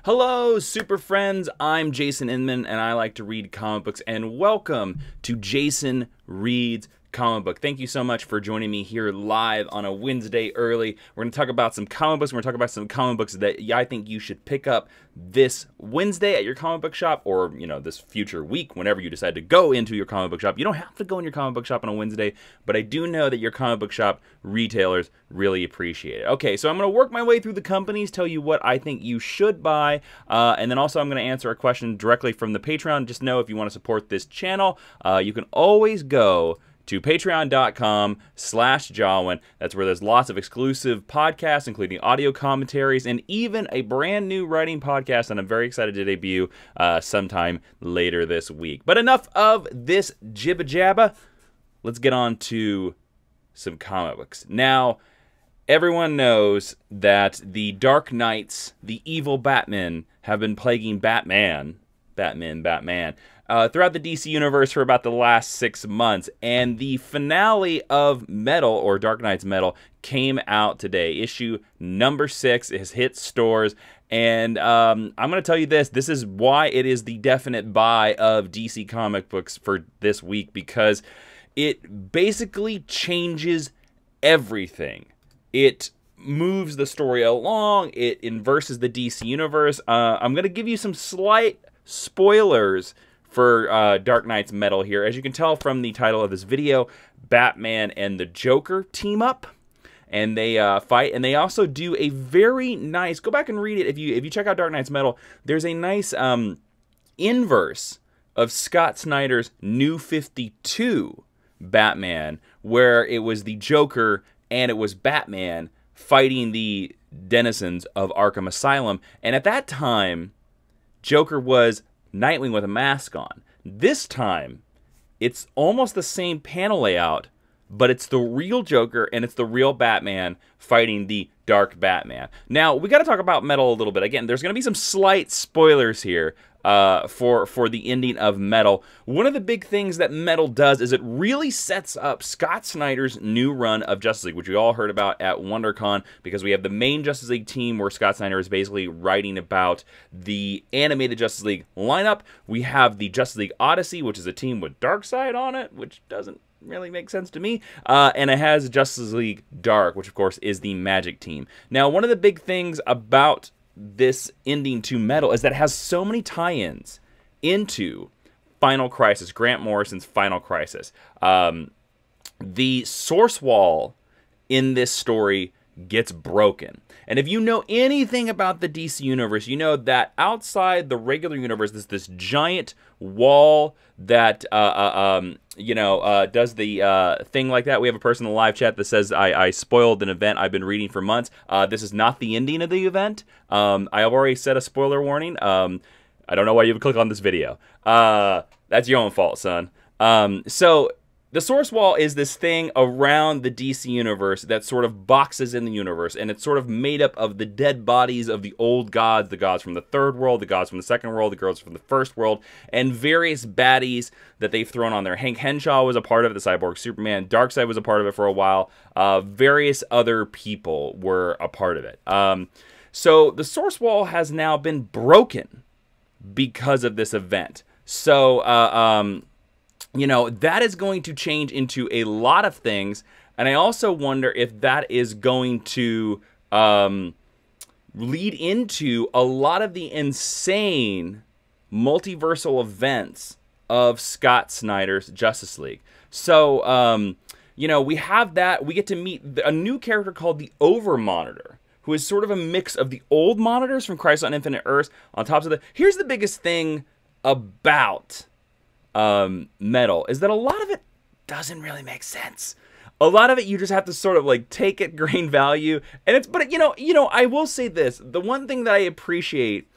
Hello, super friends. I'm Jason Inman, and I like to read comic books. And welcome to Jason Reads Comic Book. Thank you so much for joining me here live on a Wednesday early. We're going to talk about some comic books. We're going to talk about some comic books that I think you should pick up this Wednesday at your comic book shop, or this future week whenever you decide to go into your comic book shop. You don't have to go in your comic book shop on a Wednesday, but I do know that your comic book shop retailers really appreciate it. Okay, so I'm going to work my way through the companies, tell you what I think you should buy, and then also I'm going to answer a question directly from the Patreon. Just know if you want to support this channel, you can always go to patreon.com/Jawin. That's where there's lots of exclusive podcasts, including audio commentaries, and even a brand new writing podcast that I'm very excited to debut sometime later this week. But enough of this jibba jabba. Let's get on to some comic books. Now, everyone knows that the Dark Knights, the evil Batman, have been plaguing Batman throughout the DC universe for about the last 6 months, and the finale of Metal, or Dark Knight's Metal, came out today. Issue number 6 has hit stores, and I'm going to tell you this is why it is the definite buy of DC comic books for this week, because it basically changes everything. It moves the story along, it inverses the DC universe. I'm going to give you some slight spoilers for Dark Knight's Metal here. As you can tell from the title of this video, Batman and the Joker team up, and they fight, and they also do a very nice, go back and read it if you check out Dark Knight's Metal, there's a nice inverse of Scott Snyder's New 52 Batman, where it was the Joker and it was Batman fighting the denizens of Arkham Asylum, and at that time Joker was Nightwing with a mask on. This time, it's almost the same panel layout, but it's the real Joker and it's the real Batman fighting the Dark Batman. Now, we got to talk about Metal a little bit. Again, there's going to be some slight spoilers here for the ending of Metal. One of the big things that Metal does is it really sets up Scott Snyder's new run of Justice League, which we all heard about at WonderCon, because we have the main Justice League team where Scott Snyder is basically writing about the animated Justice League lineup. We have the Justice League Odyssey, which is a team with Darkseid on it, which doesn't really make sense to me, and it has Justice League Dark, which of course is the Magic team. Now, one of the big things about this ending to Metal is that it has so many tie-ins into Final Crisis, Grant Morrison's Final Crisis. The source wall in this story gets broken. And if you know anything about the DC universe, you know that outside the regular universe, there's this giant wall that does the thing like that. We have a person in the live chat that says, I spoiled an event I've been reading for months. This is not the ending of the event. I have already set a spoiler warning. I don't know why you would click on this video. That's your own fault, son. So the source wall is this thing around the DC universe that sort of boxes in the universe, and it's sort of made up of the dead bodies of the old gods, the gods from the third world, the gods from the second world, the gods from the first world, and various baddies that they've thrown on there. Hank Henshaw was a part of it, the Cyborg Superman. Darkseid was a part of it for a while. Various other people were a part of it. So the source wall has now been broken because of this event. So, that is going to change into a lot of things, and I also wonder if that is going to lead into a lot of the insane multiversal events of Scott Snyder's Justice League. So, we have that. We get to meet a new character called the Over-Monitor, who is sort of a mix of the old monitors from Crisis on Infinite Earths on top of the... Here's the biggest thing about Metal, is that a lot of it doesn't really make sense. A lot of it you just have to sort of like take at grain value, and it's, but I will say this, the one thing that I appreciate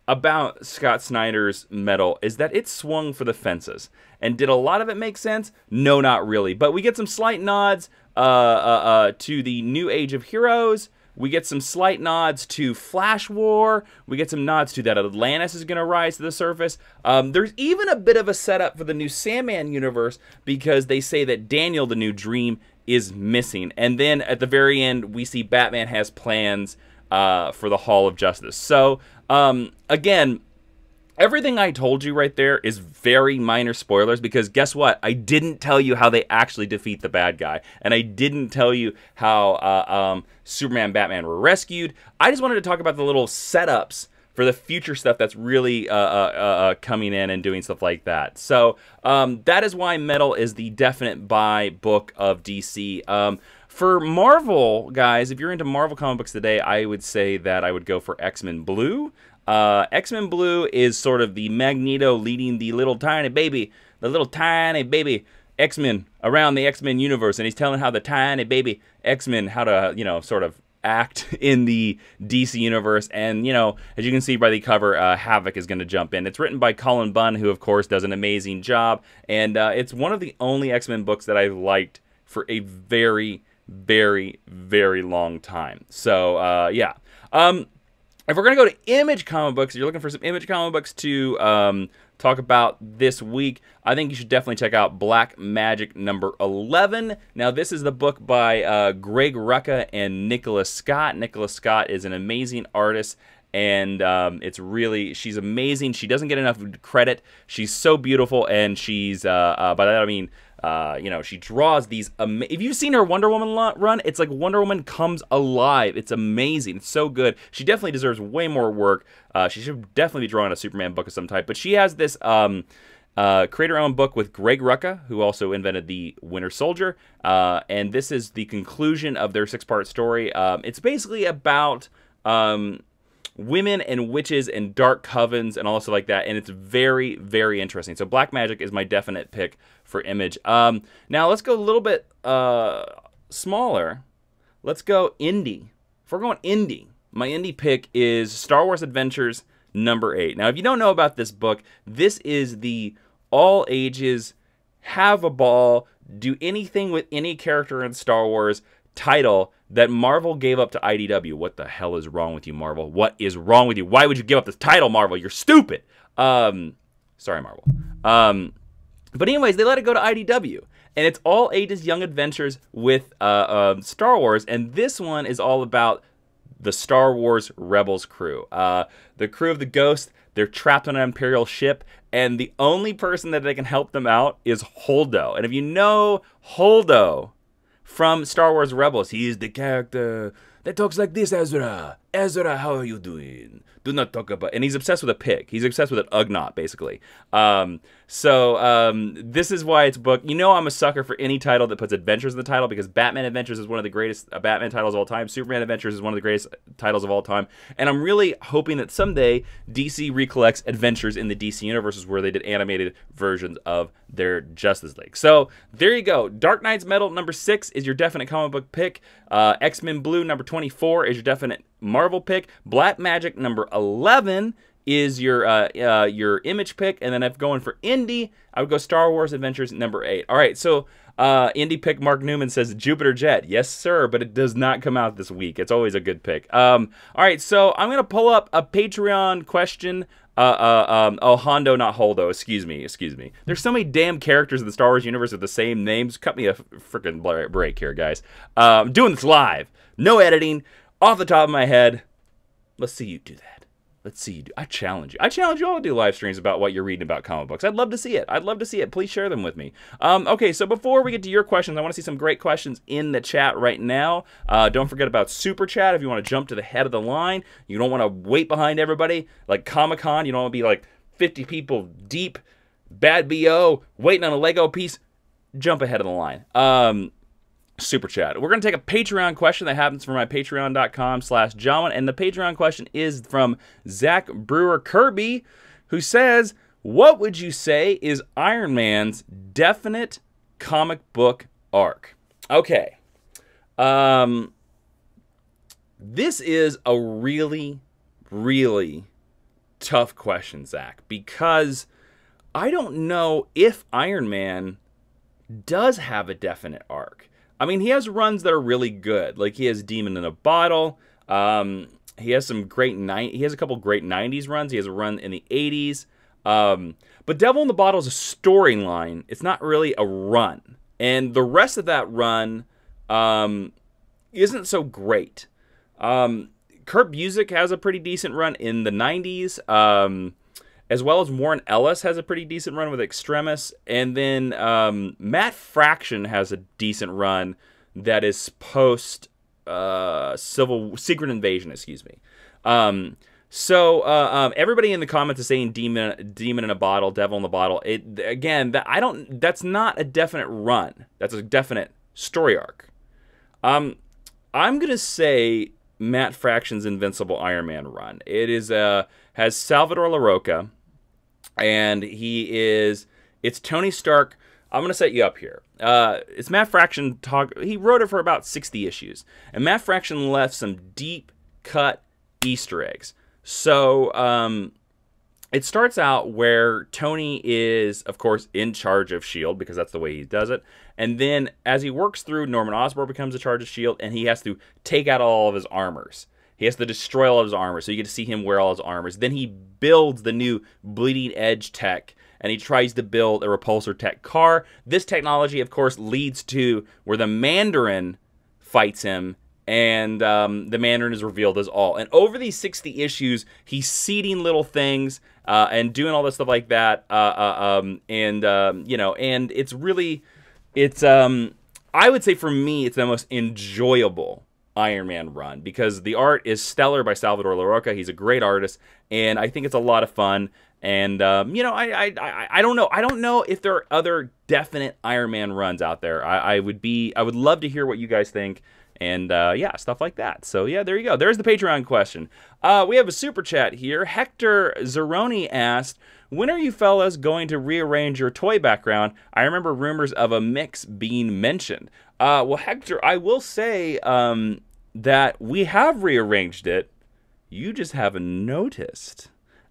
about Scott Snyder's Metal is that it swung for the fences. And did a lot of it make sense? No, not really. But we get some slight nods to the New Age of Heroes. We get some slight nods to Flash War. We get some nods to that Atlantis is going to rise to the surface. There's even a bit of a setup for the new Sandman universe, because they say that Daniel, the new Dream, is missing. And then at the very end, we see Batman has plans for the Hall of Justice. So Again, everything I told you right there is very minor spoilers, because guess what? I didn't tell you how they actually defeat the bad guy, and I didn't tell you how Superman and Batman were rescued. I just wanted to talk about the little setups for the future stuff that's really coming in and doing stuff like that. So that is why Metal is the definite buy book of DC. For Marvel, guys, if you're into Marvel comic books today, I would say that I would go for XMen Blue. XMen Blue is sort of the Magneto leading the little tiny baby X-Men around the X-Men universe, and he's telling how the tiny baby X-Men how to, you know, sort of act in the DC universe. And, you know, as you can see by the cover, Havoc is going to jump in. It's written by Colin Bunn, who of course does an amazing job, and it's one of the only X-Men books that I've liked for a very, very, very long time. So yeah. If we're going to go to Image comic books, if you're looking for some Image comic books to talk about this week, I think you should definitely check out Black Magic number 11. Now, this is the book by Greg Rucka and Nicholas Scott. Nicholas Scott is an amazing artist, and it's really, she's amazing. She doesn't get enough credit. She's so beautiful, and she's, by that I mean, you know, she draws these, if you've seen her Wonder Woman run, it's like Wonder Woman comes alive. It's amazing. It's so good. She definitely deserves way more work. She should definitely be drawing a Superman book of some type. But she has this creator-owned book with Greg Rucka, who also invented the Winter Soldier. And this is the conclusion of their 6-part story. It's basically about women and witches and dark covens and all stuff like that, and it's very, very interesting. So Black Magic is my definite pick for Image. Now let's go a little bit smaller. Let's go indie. If we're going indie, my indie pick is Star Wars Adventures number 8. Now, if you don't know about this book, this is the all ages, have a ball, do anything with any character in Star Wars title that Marvel gave up to IDW. What the hell is wrong with you, Marvel? What is wrong with you? Why would you give up this title, Marvel? You're stupid. Sorry, Marvel. But anyways, they let it go to IDW. And it's all ages young adventures with Star Wars. And this one is all about the Star Wars Rebels crew. The crew of the Ghost, they're trapped on an Imperial ship. And the only person that they can help them out is Holdo. And if you know Holdo from Star Wars Rebels, he is the character that talks like this, Ezra. Ezra, how are you doing? Do not talk about... And he's obsessed with a pig. He's obsessed with an Ugnaught, basically. This is why it's a book. You know I'm a sucker for any title that puts adventures in the title, because Batman Adventures is one of the greatest Batman titles of all time. Superman Adventures is one of the greatest titles of all time. And I'm really hoping that someday DC recollects adventures in the DC universes where they did animated versions of their Justice League. So there you go. Dark Knight's Metal number 6 is your definite comic book pick. X-Men Blue number 24 is your definite Marvel pick. Black Magic number 11 is your Image pick. And then if going for indie, I would go Star Wars Adventures number 8. All right, so indie pick Mark Newman says Jupiter Jet. Yes, sir, but it does not come out this week. It's always a good pick. All right, so I'm going to pull up a Patreon question. Oh, Hondo, not Holdo. Excuse me. There's so many damn characters in the Star Wars universe with the same names. Cut me a freaking break here, guys. I'm doing this live. No editing. Off the top of my head. Let's see you do that. Let's see you do. I challenge you. I challenge you all to do live streams about what you're reading about comic books. I'd love to see it. I'd love to see it. Please share them with me. Okay, so before we get to your questions, I want to see some great questions in the chat right now. Don't forget about Super Chat if you want to jump to the head of the line. You don't want to wait behind everybody like Comic-Con. You don't want to be like 50 people deep, bad BO, waiting on a Lego piece. Jump ahead of the line. Super Chat. We're going to take a Patreon question that happens from my patreon.com/Jawan. And the Patreon question is from Zach Brewer Kirby, who says, what would you say is Iron Man's definite comic book arc? Okay. This is a really, really tough question, Zach, because I don't know if Iron Man does have a definite arc. I mean, he has runs that are really good. Like, he has Demon in a Bottle. He has some great he has a couple great 90s runs. He has a run in the 80s. But Devil in the Bottle is a storyline. It's not really a run. And the rest of that run isn't so great. Kurt Busiek has a pretty decent run in the 90s, as well as Warren Ellis has a pretty decent run with Extremis. And then Matt Fraction has a decent run that is post Secret Invasion, excuse me. So everybody in the comments is saying demon in a bottle, devil in the bottle. That's not a definite run. That's a definite story arc. I'm gonna say Matt Fraction's Invincible Iron Man run. It is has Salvador LaRocca, and it's Tony Stark. I'm gonna set you up here. It's Matt Fraction he wrote it for about 60 issues, and Matt Fraction left some deep cut Easter eggs. So it starts out where Tony is, of course, in charge of S.H.I.E.L.D. because that's the way he does it. And then as he works through, Norman Osborn becomes in charge of S.H.I.E.L.D. and he has to take out all of his armors. He has to destroy all of his armor, so you get to see him wear all his armors. Then he builds the new Bleeding Edge tech, and he tries to build a repulsor tech car. This technology, of course, leads to where the Mandarin fights him, and the Mandarin is revealed as all. And over these 60 issues, he's seeding little things and doing all this stuff like that. And it's really, I would say for me, it's the most enjoyable Iron Man run because the art is stellar by Salvador LaRocca. He's a great artist, and I think it's a lot of fun. And I don't know. I don't know if there are other definite Iron Man runs out there. I would love to hear what you guys think. And, yeah, stuff like that. So, yeah, there you go. There's the Patreon question. We have a super chat here. Hector Zeroni asked, when are you fellas going to rearrange your toy background? I remember rumors of a mix being mentioned. Well, Hector, I will say that we have rearranged it. You just haven't noticed.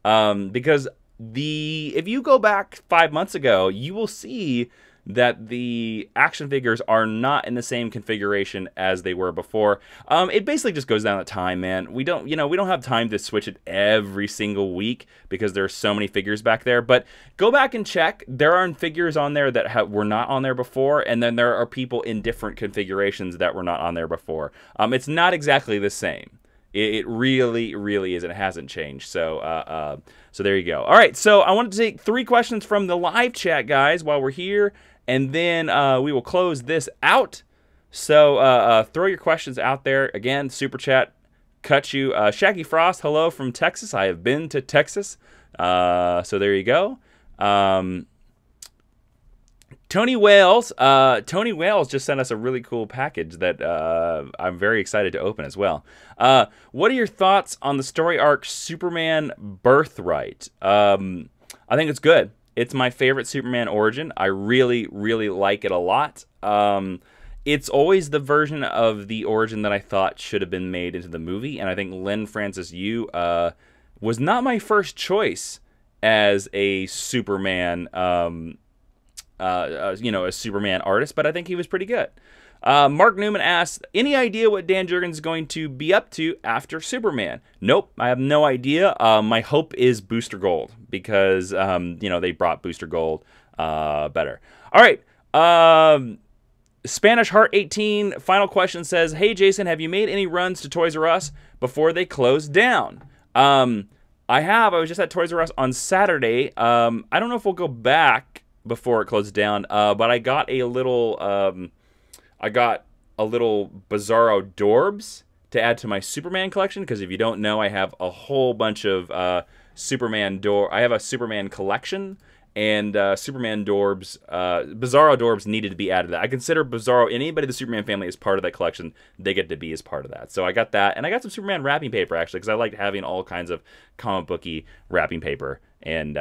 Because if you go back 5 months ago, you will see that the action figures are not in the same configuration as they were before. It basically just goes down to time, man. We don't have time to switch it every single week because there's so many figures back there. But go back and check. There are figures on there that were not on there before, and then there are people in different configurations that were not on there before. It's not exactly the same. It really, really is. It hasn't changed. So, so there you go. All right. So I wanted to take 3 questions from the live chat, guys, while we're here. And then we will close this out. So throw your questions out there. Again, Super Chat, cut you. Shaggy Frost, hello from Texas. I have been to Texas. So there you go. Tony Wales just sent us a really cool package that I'm very excited to open as well. What are your thoughts on the story arc Superman Birthright? I think it's good. It's my favorite Superman origin. I really, really like it a lot. It's always the version of the origin that I thought should have been made into the movie, and I think Lynn Francis Yu was not my first choice as a Superman, a Superman artist, but I think he was pretty good. Mark Newman asked, any idea what Dan Jurgens is going to be up to after Superman? Nope, I have no idea. My hope is Booster Gold because, they brought Booster Gold better. All right. Spanish Heart 18, final question says, hey, Jason, have you made any runs to Toys R Us before they closed down? I have. I was just at Toys R Us on Saturday. I don't know if we'll go back before it closes down, but I got a little... Bizarro Dorbs to add to my Superman collection, because if you don't know, I have a whole bunch of I have a Superman collection, and Superman Dorbs, Bizarro Dorbs needed to be added to that. I consider Bizarro, anybody in the Superman family is part of that collection, they get to be as part of that. So I got that, and I got some Superman wrapping paper, actually, because I like having all kinds of comic booky wrapping paper and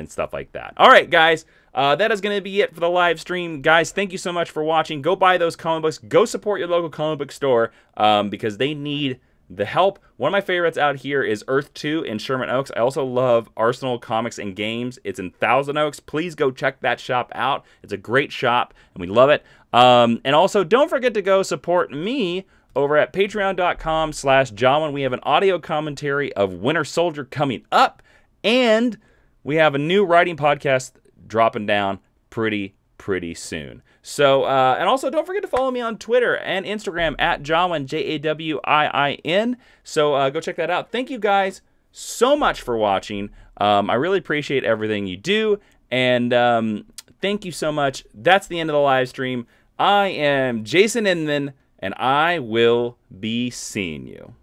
stuff like that. All right, guys. That is going to be it for the live stream. Guys, thank you so much for watching. Go buy those comic books. Go support your local comic book store because they need the help. One of my favorites out here is Earth 2 in Sherman Oaks. I also love Arsenal Comics and Games. It's in Thousand Oaks. Please go check that shop out. It's a great shop, and we love it. And also, don't forget to go support me over at patreon.com/Jawan. We have an audio commentary of Winter Soldier coming up, and we have a new writing podcast dropping down pretty pretty soon. So, and also don't forget to follow me on Twitter and Instagram at Jawin, Jawin. So go check that out. Thank you guys so much for watching. I really appreciate everything you do. And thank you so much. That's the end of the live stream. I am Jason Inman, and I will be seeing you.